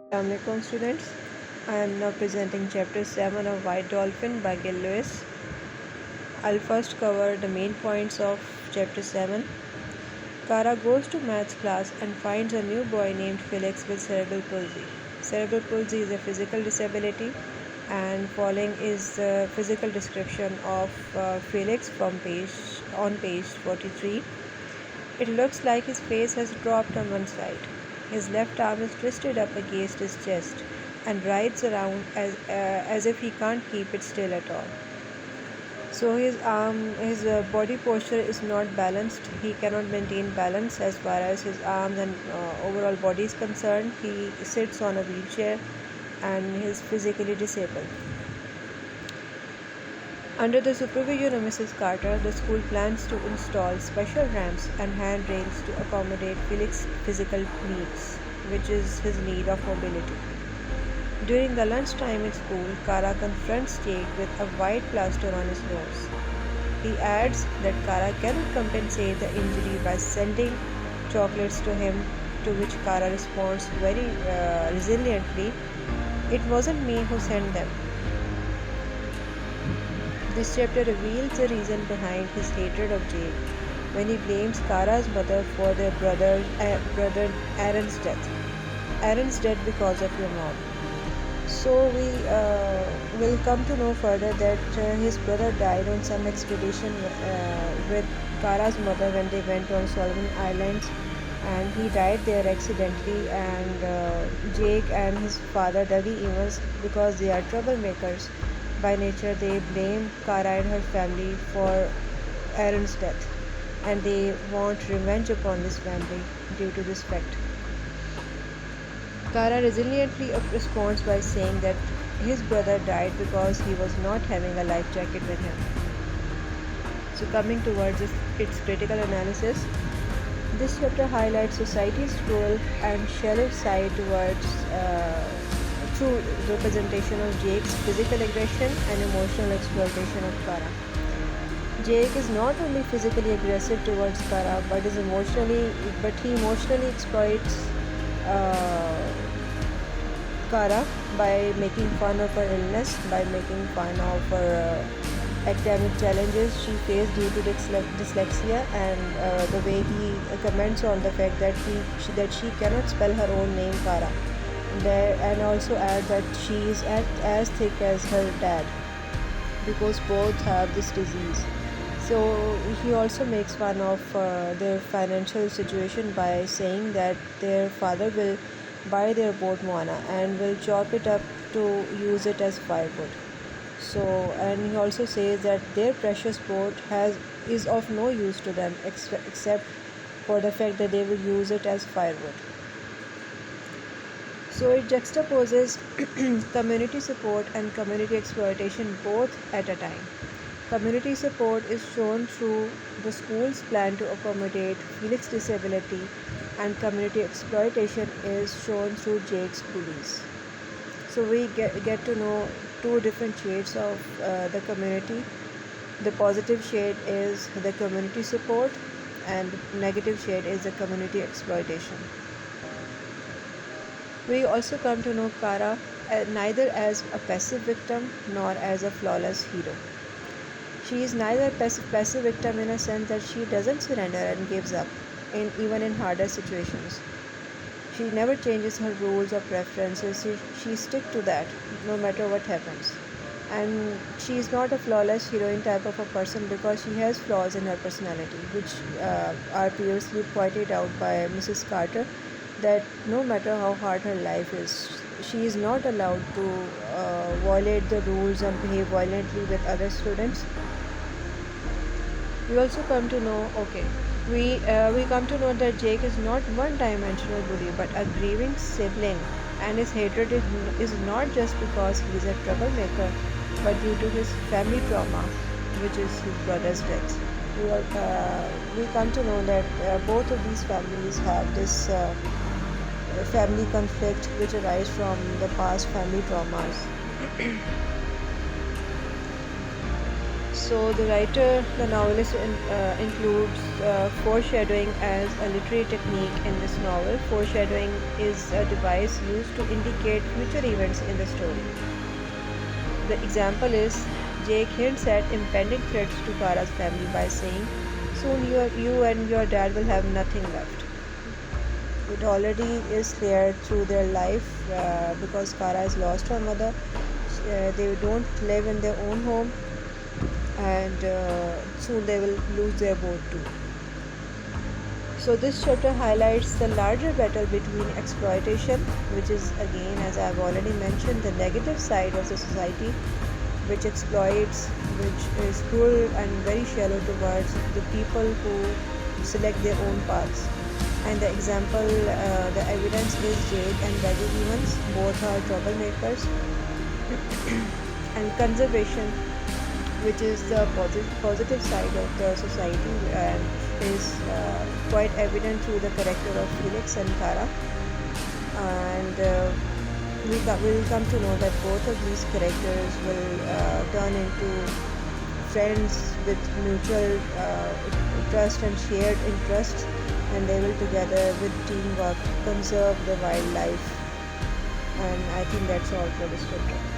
Assalamualaikum students. I am now presenting chapter 7 of White Dolphin by Gil Lewis. I'll first cover the main points of chapter 7. Kara goes to maths class and finds a new boy named Felix with cerebral palsy. Cerebral palsy is a physical disability, and following is the physical description of Felix from page 43. It looks like his face has dropped on one side. His left arm is twisted up against his chest and writhes around as if he can't keep it still at all. So his body posture is not balanced. He cannot maintain balance as far as his arms and overall body is concerned. He sits on a wheelchair and is physically disabled. Under the supervision of Mrs. Carter, the school plans to install special ramps and handrails to accommodate Felix's physical needs, which is his need of mobility. During the lunchtime in school, Kara confronts Jake with a white plaster on his nose. He adds that Kara cannot compensate the injury by sending chocolates to him, to which Kara responds very resiliently, "It wasn't me who sent them." This chapter reveals the reason behind his hatred of Jake when he blames Kara's mother for their brother Aaron's death. Aaron's dead because of your mom. So we will come to know further that his brother died on some expedition with Kara's mother when they went on Solomon Islands, and he died there accidentally. And Jake and his father Dougie Evans, because they are troublemakers by nature, they blame Kara and her family for Aaron's death, and they want revenge upon this family due to this fact. Kara resiliently responds by saying that his brother died because he was not having a life jacket with him. So coming towards its critical analysis, this chapter highlights society's cruel and shallow side towards through representation of Jake's physical aggression and emotional exploitation of Kara. Jake is not only physically aggressive towards Kara, but he emotionally exploits Kara by making fun of her illness, by making fun of her academic challenges she faced due to dyslexia, and the way he comments on the fact that she cannot spell her own name Kara. And also add that she is as thick as her dad because both have this disease. So he also makes fun of their financial situation by saying that their father will buy their boat Moana and will chop it up to use it as firewood. So, and he also says that their precious boat is of no use to them except for the fact that they will use it as firewood. So it juxtaposes community support and community exploitation both at a time. Community support is shown through the school's plan to accommodate Felix's disability, and community exploitation is shown through Jake's bullies. So we get to know two different shades of the community. The positive shade is the community support, and the negative shade is the community exploitation. We also come to know Kara neither as a passive victim nor as a flawless hero. She is neither passive victim in a sense that she doesn't surrender and gives up, even in harder situations. She never changes her rules or preferences. She sticks to that no matter what happens. And she is not a flawless heroine type of a person because she has flaws in her personality, which are previously pointed out by Mrs. Carter, that no matter how hard her life is, she is not allowed to violate the rules and behave violently with other students. We also come to know, we come to know that Jake is not one-dimensional bully, but a grieving sibling, and his hatred is not just because he is a troublemaker, but due to his family trauma, which is his brother's death. We come to know that both of these families have this family conflict which arise from the past family traumas. So the novelist, includes foreshadowing as a literary technique in this novel. Foreshadowing is a device used to indicate future events in the story. The example is Jake hints at impending threats to Kara's family by saying, "Soon you and your dad will have nothing left." It already is clear through their life because Kara has lost her mother. They don't live in their own home, and soon they will lose their boat too. So this chapter highlights the larger battle between exploitation, which is again, as I've already mentioned, the negative side of the society, which exploits, which is cruel and very shallow towards the people who select their own paths. And the example, the evidence is Jake and Becky Evans. Both are troublemakers. And conservation, which is the positive side of the society, and is quite evident through the character of Felix and Kara. And we'll come to know that both of these characters will turn into friends with mutual trust and shared interests, and they will together with teamwork conserve the wildlife. And I think that's all for this chapter.